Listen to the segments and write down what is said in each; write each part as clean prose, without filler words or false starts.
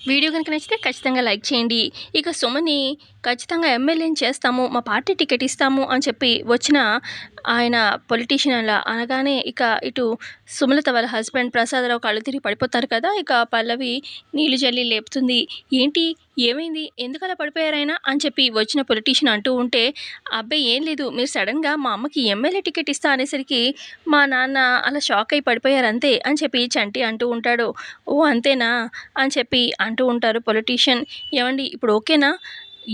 Video కనుక నచ్చితే ఖచ్చితంగా లైక్ చేయండి. ఇక సుమని ఖచ్చితంగా ఎమ్మెల్యేని చేస్తాము, మా పార్టీ టికెట్ ఇస్తాము అని చెప్పి వచ్చిన ఆయన పొలిటీషియన్ అలా అనగానే ఇక ఇటు సుమలత వాళ్ళ హస్బెండ్ ప్రసాదరావు కళ్ళు తిరిగి పడిపోతారు కదా! ఇక పల్లవి నీళ్లు జల్లి లేపుతుంది. "ఏంటి? ఏమైంది? ఎందుకలా పడిపోయారాయన?" అని చెప్పి వచ్చిన పొలిటీషియన్ అంటూ ఉంటే, "అబ్బాయి ఏం లేదు. మీరు సడెన్‌గా మా అమ్మకి ఎమ్మెల్యే టికెట్ ఇస్తా అనేసరికి మా నాన్న అలా షాక్ అయ్యి పడిపోయారు అంతే" అని చెప్పి చంటి అంటూ ఉంటాడు. "ఓహ్! అంతేనా?" అని చెప్పి అంటూ ఉంటారు పొలిటీషియన్. "ఏవండీ ఇప్పుడు ఓకేనా?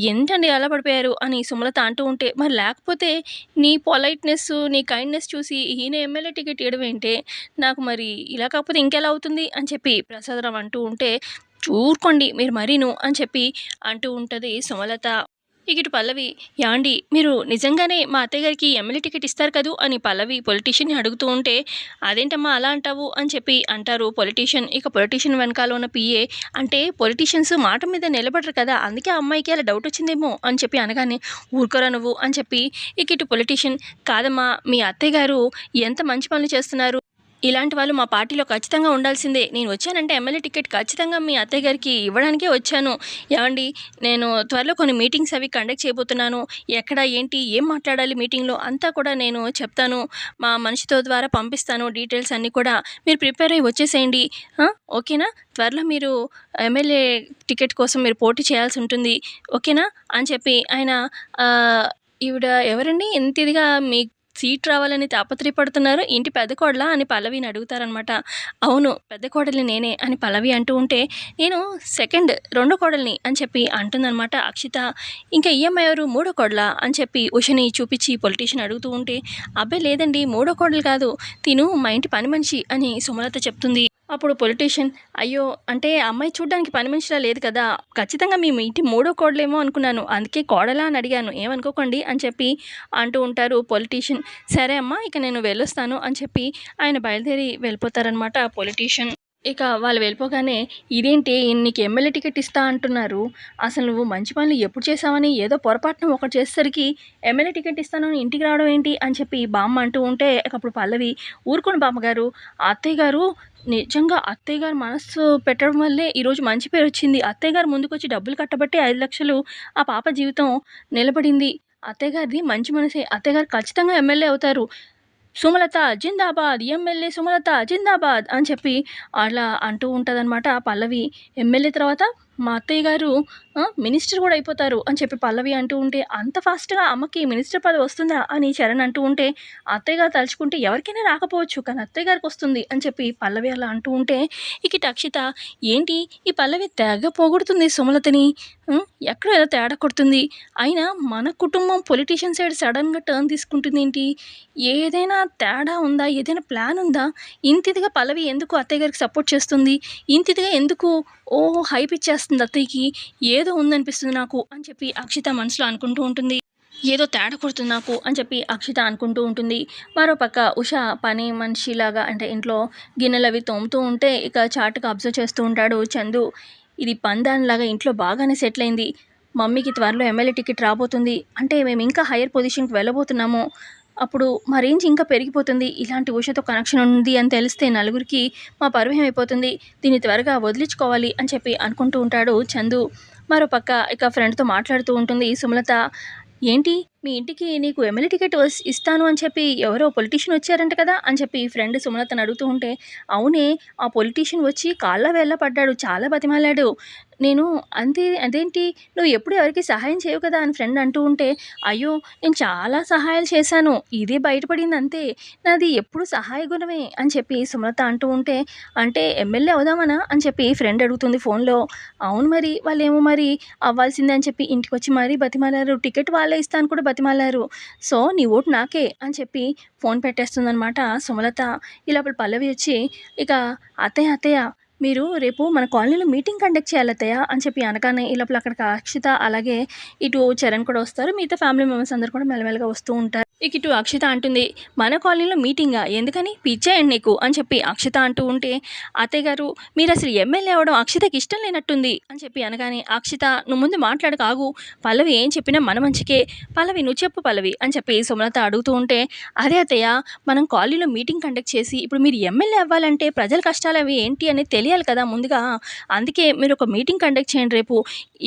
ఏంటండి అలా పడిపోయారు?" అని సుమలత అంటూ ఉంటే, "మరి లేకపోతే నీ పొలైట్‌నెస్, నీ కైండ్‌నెస్ చూసి ఈయన ఎమ్మెల్యే టికెట్ ఇయ్యడం ఏంటే? నాకు మరి ఇలా కాకపోతే ఇంకెలా అవుతుంది?" అని చెప్పి ప్రసాదరావు అంటూ ఉంటే, "ఊరుకోండి మీరు మరీను" అని చెప్పి అంటూ ఉంటది సుమలత. ఇక ఇటు పల్లవి, "యాండి మీరు నిజంగానే మా అత్తయ్య గారికి ఎమ్మెల్యే టికెట్ ఇస్తారు కదూ" అని పల్లవి పొలిటీషియన్‌ని అడుగుతూ ఉంటే, "అదేంటమ్మా అలా అంటావు?" అని చెప్పి అంటారు పొలిటీషియన్. ఇక పొలిటీషియన్ వెనకాల ఉన్న పీఏ, "అంటే పొలిటీషియన్స్ మాట మీద నిలబడరు కదా! అందుకే ఆ అమ్మాయికి అలా డౌట్ వచ్చిందేమో" అని చెప్పి అనగానే, "ఊరుకోరా నువ్వు" అని చెప్పి ఇక ఇటు పొలిటీషియన్, "కాదమ్మా మీ అత్తయ్య గారు ఎంత మంచి పనులు చేస్తున్నారు. ఇలాంటి వాళ్ళు మా పార్టీలో ఖచ్చితంగా ఉండాల్సిందే. నేను వచ్చానంటే ఎమ్మెల్యే టికెట్ ఖచ్చితంగా మీ అత్తయ్య గారికి ఇవ్వడానికే వచ్చాను. ఏవండీ నేను త్వరలో కొన్ని మీటింగ్స్ అవి కండక్ట్ చేయబోతున్నాను. ఎక్కడ ఏంటి ఏం మాట్లాడాలి మీటింగ్‌లో అంతా కూడా నేను చెప్తాను. మా మనిషితో ద్వారా పంపిస్తాను డీటెయిల్స్ అన్నీ కూడా. మీరు ప్రిపేర్ అయ్యి వచ్చేసేయండి. ఆ! ఓకేనా? త్వరలో మీరు ఎమ్మెల్యే టికెట్ కోసం మీరు పోటీ చేయాల్సి ఉంటుంది. ఓకేనా?" అని చెప్పి ఆయన ఆహ్, ఈవిడ ఎవరండి ఇంత ఇదిగా మీ సీట్ రావాలని తాపత్రయపడుతున్నారు. ఇంటి పెద్ద కోడలా అని పల్లవిని అడుగుతారనమాట. "అవును. పెద్ద కోడలిని నేనే" అని పల్లవి అంటూ ఉంటే, "నేను రెండో కోడలిని" అని చెప్పి అంటుందనమాట అక్షిత. "ఇంకా ఈ అమ్మాయి ఎవరు? మూడో కోడలా?" అని చెప్పి ఉషని చూపిచ్చి పొలిటీషియన్ అడుగుతూ ఉంటే, "అబ్బే లేదండి మూడో కోడలు కాదు. తిను మా ఇంటి పని మనిషి" అని సుమలత చెప్తుంది. అప్పుడు పొలిటీషియన్, "అయ్యో! అంటే ఆ అమ్మాయి చూడ్డానికి పని మనిషిలా లేదు కదా! ఖచ్చితంగా మీ ఇంటి మూడో కోడలేమో అనుకున్నాను. అందుకే కోడలా అని అడిగాను. ఏమనుకోకండి" అని చెప్పి అంటూ ఉంటారు పొలిటీషియన్. "సరే అమ్మా ఇక నేను వెళ్ళొస్తాను" అని చెప్పి ఆయన బయలుదేరి వెళ్ళిపోతారనమాట పొలిటీషియన్. ఇక వాళ్ళు వెళ్ళిపోగానే, "ఇదేంటి నీకు ఎమ్మెల్యే టికెట్ ఇస్తా అంటున్నారు. అసలు నువ్వు మంచి పనులు ఎప్పుడు చేశావని ఏదో పొరపాటున ఒకటి చేసేసరికి ఎమ్మెల్యే టికెట్ ఇస్తానని ఇంటికి రావడం ఏంటి?" అని చెప్పి బామ్మ అంటూ ఉంటే, ఇక అప్పుడు పల్లవి, "ఊరుకోండి బామ్మగారు. అత్తయ్య గారు నిజంగా అత్తయ్య గారు మనస్సు పెట్టడం వల్లే ఈరోజు మంచి పేరొచ్చింది. అత్తయ్య గారు ముందుకొచ్చి డబ్బులు కట్టబట్టే 5,00,000 ఆ పాప జీవితం నిలబడింది. అత్తయ్య గారిది మంచి మనసే. అత్తయ్య గారు ఖచ్చితంగా ఎమ్మెల్యే అవుతారు. సుమలత జిందాబాద్! ఎమ్మెల్యే సుమలత జిందాబాద్!" అని చెప్పి అలా అంటూ ఉంటదనమాట పల్లవి. "ఎమ్మెల్యే తర్వాత మా అత్తయ్య గారు మినిస్టర్ గూడా అయిపోతారు" అని చెప్పి పల్లవి అంటూ ఉంటే, "అంత ఫాస్ట్‌గా అమ్మకి మినిస్టర్ పదవి వస్తుందా?" అని చరణ్ అంటూ ఉంటే, "అత్తయ్య గారు తలుచుకుంటే ఎవరికైనా రాకపోవచ్చు. కానీ అత్తయ్య గారికొస్తుంది" అని చెప్పి పల్లవి అలా అంటూ ఉంటే, ఇక ఇటు అక్షిత, "ఏంటి ఈ పల్లవి తెగ పొగుడుతుంది సుమలతని. హ్మ్. ఎక్కడో ఏదో తేడా కొడుతుంది. అయినా మన కుటుంబం పొలిటీషియన్ సైడ్ సడెన్‌గా టర్న్ తీసుకుంటుందేంటి? ఏదైనా తేడా ఉందా? ఏదైనా ప్లాన్ ఉందా? ఇంత ఇదిగా పల్లవి ఎందుకు అత్తయ్య గారికి సపోర్ట్ చేస్తుంది? ఇంత ఇదిగా ఎందుకు హైప్ ఇచ్చేస్తుంది అత్తయ్యకి? ఏదో ఉందనిపిస్తుంది నాకు" అని చెప్పి అక్షిత మనసులో అనుకుంటూ ఉంటుంది. "ఏదో తేడా కొడుతుంది నాకు" అని చెప్పి అక్షిత అనుకుంటూ ఉంటుంది. మరోపక్క ఉష పని మనిషిలాగా అంటే ఇంట్లో గిన్నెలవి తోముతూ ఉంటే ఇక చాటుగా అబ్జర్వ్ చేస్తూ ఉంటాడు చందు. "ఇది పందానిలాగా ఇంట్లో బాగానే సెటిల్ అయింది. మమ్మీకి త్వరలో ఎమ్మెల్యే టికెట్ రాబోతుంది. అంటే మేము ఇంకా హైయర్ పొజిషన్‌కి వెళ్ళబోతున్నాము. అప్పుడు మా రేంజ్ ఇంకా పెరిగిపోతుంది. ఇలాంటి ఉషతో కనెక్షన్ ఉంది అని తెలిస్తే నలుగురికి మా పరువేమైపోతుంది. దీన్ని త్వరగా వదిలించుకోవాలి" అని చెప్పి అనుకుంటూ ఉంటాడు చందు. మరోపక్క ఇక ఫ్రెండ్‌తో మాట్లాడుతూ ఉంటుంది సుమలత. "ఏంటి మీ ఇంటికి నీకు ఎమ్మెల్యే టికెట్ ఇస్తాను అని చెప్పి ఎవరో పొలిటీషియన్ వచ్చారంట కదా!" అని చెప్పి ఫ్రెండ్ సుమలతని అడుగుతూ ఉంటే, "అవునే ఆ పొలిటీషియన్ వచ్చి కాళ్ళ వేళ్ళ పడ్డాడు. చాలా బతిమాలాడు. నేను అంతే అదేంటి నువ్వు ఎప్పుడు ఎవరికీ సహాయం చేయవు కదా!" అని ఫ్రెండ్ అంటూ ఉంటే, "అయ్యో! నేను చాలా సహాయాలు చేశాను. ఇదే బయటపడింది అంతే. నాది ఎప్పుడు సహాయ గుణమే" అని చెప్పి సుమలత అంటూ ఉంటే, "అంటే ఎమ్మెల్యే అవుదామనా?" అని చెప్పి ఫ్రెండ్ అడుగుతుంది ఫోన్‌లో. "అవును మరి. వాళ్ళేమో మరి అవ్వాల్సిందే అని చెప్పి ఇంటికొచ్చి మరీ బతిమాలారు. టికెట్ వాళ్ళే ఇస్తా అని కూడా బతిమాలారు. సో, నీ ఓటు నాకే" అని చెప్పి ఫోన్ పెట్టేస్తుందనమాట సుమలత. ఈ లోపల పల్లవి వచ్చి ఇక, "అత్తయ్య, అత్తయ్య మీరు రేపు మన కాలనీలో మీటింగ్ కండక్ట్ చేయాలి అత్తయ్య" అని చెప్పి అనగానే ఈ లోపల అక్కడికి అక్షిత అలాగే ఇటు చరణ్ కూడా వస్తారు. మిగతా ఫ్యామిలీ మెంబర్స్ అందరూ కూడా మెల్లమెల్లగా వస్తూ ఉంటారు. ఇక ఇటు అక్షిత అంటుంది, మన కాలనీలో మీటింగా ఎందుకని పిచ్చేయండి నీకు అని చెప్పి అక్షిత అంటూ ఉంటే, అత్తయ్య గారు మీరు అసలు ఎమ్మెల్యే అవ్వడం అక్షితకి ఇష్టం లేనట్టుంది అని చెప్పి అనగానే, అక్షిత నువ్వు ముందు మాట్లాడకు ఆగు, పల్లవి ఏం చెప్పినా మన మంచికే, పల్లవి నువ్వు చెప్పు పల్లవి అని చెప్పి సుమలత అడుగుతూ ఉంటే, అదే అత్తయ్య మనం కాలనీలో మీటింగ్ కండక్ట్ చేసి ఇప్పుడు మీరు ఎమ్మెల్యే అవ్వాలంటే ప్రజల కష్టాలు అవి ఏంటి అనేది తెలియాలి కదా ముందుగా, అందుకే మీరు ఒక మీటింగ్ కండక్ట్ చేయండి రేపు,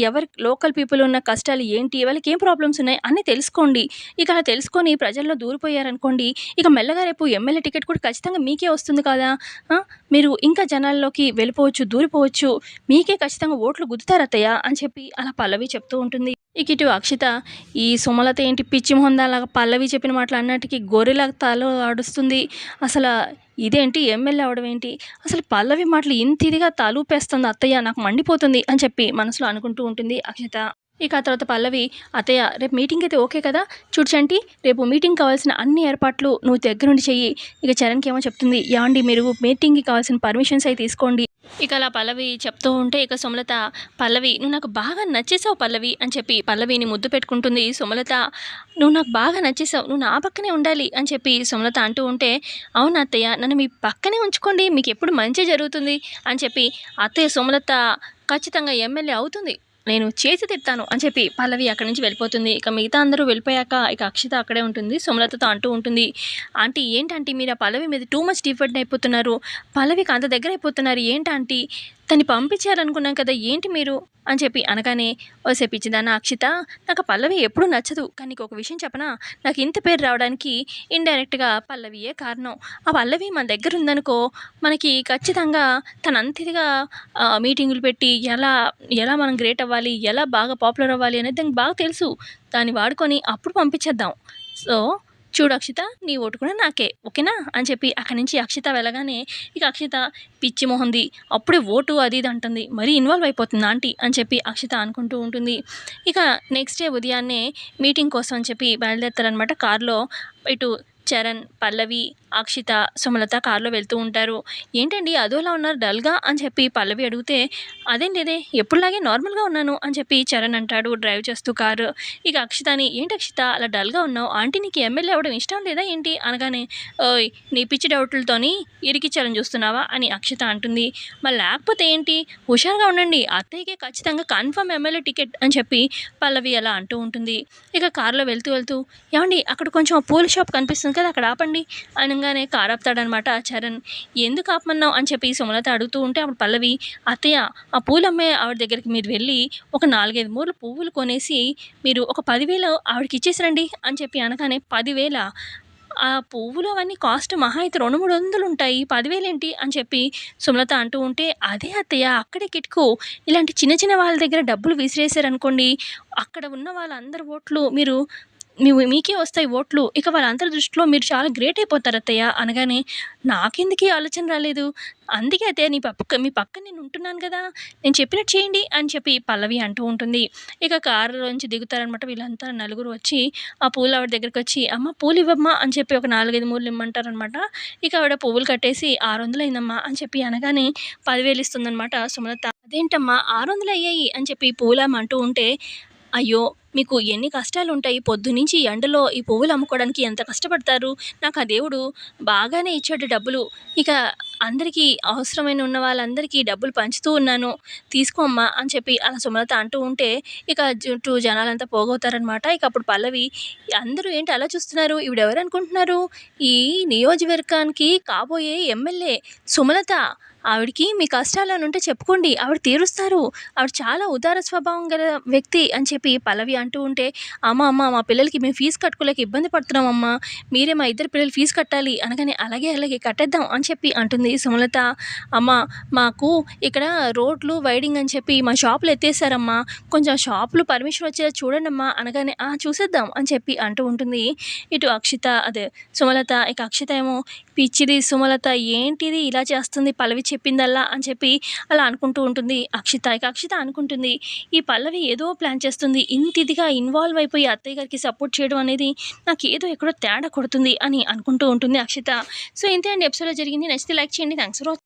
ఎవరి లోకల్ పీపుల్ ఉన్న కష్టాలు ఏంటి, వాళ్ళకి ఏం ప్రాబ్లమ్స్ ఉన్నాయి అన్నీ తెలుసుకోండి, ఇక అలా తెలుసుకొని ప్రజల్లో దూరిపోయారనుకోండి, ఇక మెల్లగా రేపు ఎమ్మెల్యే టికెట్ కూడా ఖచ్చితంగా మీకే వస్తుంది కదా! ఆ! మీరు ఇంకా జనాల్లోకి వెళ్ళిపోవచ్చు, దూరిపోవచ్చు. మీకే ఖచ్చితంగా ఓట్లు గుద్దుతారత్తయ్య అని చెప్పి అలా పల్లవి చెప్తూ ఉంటుంది. ఇక ఇటు అక్షిత, ఈ సుమలత ఏంటి పిచ్చి మొహందాలాగా పల్లవి చెప్పిన మాటలు అన్నిటికి గొర్రెలాగా తల ఆడుస్తుంది. అసల ఇదేంటి ఎమ్మెల్యే అవ్వడం ఏంటి? అసలు పల్లవి మాటలు ఇంత ఇదిగా తలూపేస్తుంది అత్తయ్య నాకు మండిపోతుంది అని చెప్పి మనసులో అనుకుంటూ ఉంటుంది అక్షిత. ఇక ఆ తర్వాత పల్లవి, "అత్తయ్య రేపు మీటింగ్ అయితే ఓకే కదా? చూడు చంటి రేపు మీటింగ్‌కి కావాల్సిన అన్ని ఏర్పాట్లు నువ్వు దగ్గరుండి చెయ్యి." ఇక చరణ్‌కేమో చెప్తుంది, "యాండి మీరు మీటింగ్‌కి కావాల్సిన పర్మిషన్స్ అయి తీసుకోండి." ఇక అలా పల్లవి చెప్తూ ఉంటే ఇక సుమలత, "పల్లవి నువ్వు నాకు బాగా నచ్చేసావు పల్లవి" అని చెప్పి పల్లవిని ముద్దు పెట్టుకుంటుంది సుమలత. "నువ్వు నాకు బాగా నచ్చేసావు. నువ్వు నా పక్కనే ఉండాలి" అని చెప్పి సుమలత అంటూ ఉంటే, "అవునా అత్తయ్య నన్ను మీ పక్కనే ఉంచుకోండి. మీకెప్పుడు మంచే జరుగుతుంది" అని చెప్పి అత్తయ్య సుమలత ఖచ్చితంగా ఎమ్మెల్యే అవుతుంది, నేను చేసి తిడతాను అని చెప్పి పల్లవి అక్కడి నుంచి వెళ్ళిపోతుంది. ఇక మిగతా అందరూ వెళ్ళిపోయాక ఇక అక్షిత అక్కడే ఉంటుంది. సుమలతతో అంటూ ఉంటుంది, "ఆంటీ ఏంటాంటీ మీరు ఆ పల్లవి మీద టూ మచ్ డిపెండ్ అయిపోతున్నారు. పల్లవికి అంత దగ్గర అయిపోతున్నారు ఏంటాంటీ? తన్ని పంపించేయాలనుకున్నాం కదా ఏంటి మీరు?" అని చెప్పి అనగానే, "ఓసే పిచ్చిదానా అక్షిత, నాకు ఆ పల్లవి ఎప్పుడూ నచ్చదు. కానీ నీకు ఒక విషయం చెప్పనా? నాకు ఇంత పేరు రావడానికి ఇండైరెక్ట్‌గా పల్లవియే కారణం. ఆ పల్లవి మన దగ్గర ఉందనుకో మనకి ఖచ్చితంగా తనంత ఇదిగా మీటింగులు పెట్టి ఎలా మనం గ్రేట్ అవ్వాలి, ఎలా బాగా పాపులర్ అవ్వాలి అనేది దానికి బాగా తెలుసు. దాన్ని వాడుకొని అప్పుడు పంపించేద్దాం. సో, చూడు అక్షిత నీ ఓటు కూడా నాకే. ఓకేనా?" అని చెప్పి అక్కడి నుంచి అక్షిత వెళ్ళగానే ఇక అక్షిత, "పిచ్చి మొహంది అప్పుడే ఓటు అది ఇది అంటుంది. మరీ ఇన్వాల్వ్ అయిపోతుంది ఆంటీ" అని చెప్పి అక్షిత అనుకుంటూ ఉంటుంది. ఇక నెక్స్ట్ డే ఉదయాన్నే మీటింగ్ కోసం అని చెప్పి బయలుదేరుతారనమాట కార్‌లో. ఇటు చరణ్, పల్లవి, అక్షిత, సుమలత కార్‌లో వెళ్తూ ఉంటారు. "ఏంటండి అదోలా ఉన్నారు డల్‌గా" అని చెప్పి పల్లవి అడిగితే, "అదేం లేదే ఎప్పుడులాగే నార్మల్‌గా ఉన్నాను" అని చెప్పి చరణ్ అంటాడు డ్రైవ్ చేస్తూ కారు. ఇక అక్షితని, "ఏంటి అక్షిత అలా డల్‌గా ఉన్నావు? ఆంటీ నీకు ఎమ్మెల్యే అవ్వడం ఇష్టం లేదా ఏంటి?" అనగానే, "ఓయ్ నీ పిచ్చి డౌట్‌లతోని ఇరికిచ్చాలని చూస్తున్నావా?" అని అక్షిత అంటుంది. "మరి లేకపోతే ఏంటి? హుషారుగా ఉండండి. అత్తయ్యకి ఖచ్చితంగా కన్ఫర్మ్ ఎమ్మెల్యే టికెట్" అని చెప్పి పల్లవి అలా అంటూ ఉంటుంది. ఇక కారులో వెళ్తూ, "ఏవండీ అక్కడ కొంచెం ఆ పూల షాప్ కనిపిస్తుంది కదా అక్కడ ఆపండి" అనంగానే కారు ఆపుతాడనమాట చరణ్. "ఎందుకు ఆపమన్నావు?" అని చెప్పి సుమలత అడుగుతూ ఉంటే అప్పుడు పల్లవి, "అత్తయ్య ఆ పూలమ్మే ఆవిడ దగ్గరికి మీరు వెళ్ళి ఒక 4, 5 మూరలు పువ్వులు కొనేసి మీరు ఒక 10,000 ఆవిడకి ఇచ్చేసిరండి" అని చెప్పి అనగానే, "10,000 ఆ పువ్వులు అవన్నీ కాస్ట్ మహా అయితే 200, 300 ఉంటాయి. 10,000 ఏంటి?" అని చెప్పి సుమలత అంటూ ఉంటే, "అదే అత్తయ్య అక్కడే కిటుకు. ఇలాంటి చిన్న చిన్న వాళ్ళ దగ్గర డబ్బులు విసిరేసారనుకోండి, అక్కడ ఉన్న వాళ్ళందరి ఓట్లు మీకే వస్తాయి ఓట్లు. ఇక వాళ్ళందరి దృష్టిలో మీరు చాలా గ్రేట్ అయిపోతారు అత్తయ్య" అనగానే, "నాకెందుకీ ఆలోచన రాలేదు? అందుకే అత్తయ్య మీ పక్కన నేను ఉంటున్నాను గదా! నేను చెప్పినట్టు చేయండి" అని చెప్పి పల్లవి అంటూ ఉంటుంది. ఇక కారులోంచి దిగుతారనమాట వీళ్ళంతా నలుగురు వచ్చి, ఆ పూలు ఆవిడ దగ్గరకొచ్చి, "అమ్మ పూలివ్వమ్మా" అని చెప్పి ఒక 4, 5 మూరలు ఇమ్మంటారనమాట. ఇక ఆవిడ పువ్వులు కట్టేసి, "600 అయిందమ్మా" అని చెప్పి అనగానే 10,000 ఇస్తుందనమాట సుమలత. "అదేంటమ్మా 600 అయ్యాయి" అని చెప్పి పూలామె అంటూ ఉంటే, "అయ్యో! మీకు ఎన్ని కష్టాలుంటాయి. పొద్దున్నుంచి ఎండలో ఈ పువ్వులు అమ్ముకోవడానికి ఎంత కష్టపడతారు. నాకు ఆ దేవుడు బాగానే ఇచ్చాడు డబ్బులు. ఇక అందరికీ అవసరమైన ఉన్న వాళ్ళందరికీ డబ్బులు పంచుతూ ఉన్నాను. తీసుకో అమ్మా" అని చెప్పి అలా సుమలత అంటూ ఉంటే ఇక చుట్టూ జనాలంతా పోగవుతారనమాట. ఇక అప్పుడు పల్లవి, "అందరూ ఏంటి అలా చూస్తున్నారు? ఈవిడెవరనుకుంటున్నారు? ఈ నియోజకవర్గానికి కాబోయే ఎమ్మెల్యే సుమలత. ఆవిడకి మీ కష్టాలేమన్నుంటే చెప్పుకోండి. ఆవిడ తీరుస్తారు. ఆవిడ చాలా ఉదార స్వభావం గల వ్యక్తి" అని చెప్పి పల్లవి అంటూ ఉంటే, "అమ్మ మా పిల్లలకి మేము ఫీజు కట్టుకోలేక ఇబ్బంది పడుతున్నామమ్మా. మీరే మా ఇద్దరి పిల్లల ఫీజు కట్టాలి" అనగానే, "అలాగే కట్టేద్దాం" అని చెప్పి అంటుంది సుమలత. "అమ్మ మాకు ఇక్కడ రోడ్లు వైడింగ్ అని చెప్పి మా షాపులు ఎత్తేసారమ్మా. కొంచెం షాపులు పర్మిషన్ వచ్చేలా చూడండమ్మా" అనగానే, "ఆ! చూసేద్దాం" అని చెప్పి అంటూ ఉంటుంది. ఇటు సుమలత. ఇక అక్షిత ఏమో, "పిచ్చిది సుమలత ఏంటిది ఇలా చేస్తుంది పల్లవి చెప్పిందల్లా" అని చెప్పి అలా అనుకుంటూ ఉంటుంది అక్షిత. ఇక అక్షిత అనుకుంటుంది, ఈ పల్లవి ఏదో ప్లాన్ చేస్తుంది. ఇంత ఇదిగా ఇన్వాల్వ్ అయిపోయి అత్తయ్య గారికి సపోర్ట్ చేయడం అనేది నాకేదో ఎక్కడో తేడా కొడుతుంది అని అనుకుంటూ ఉంటుంది అక్షిత. సో ఇంతే అండి ఎపిసోడ్‌లో జరిగింది. నచ్చితే లైక్ చేయండి. Thanks for watching.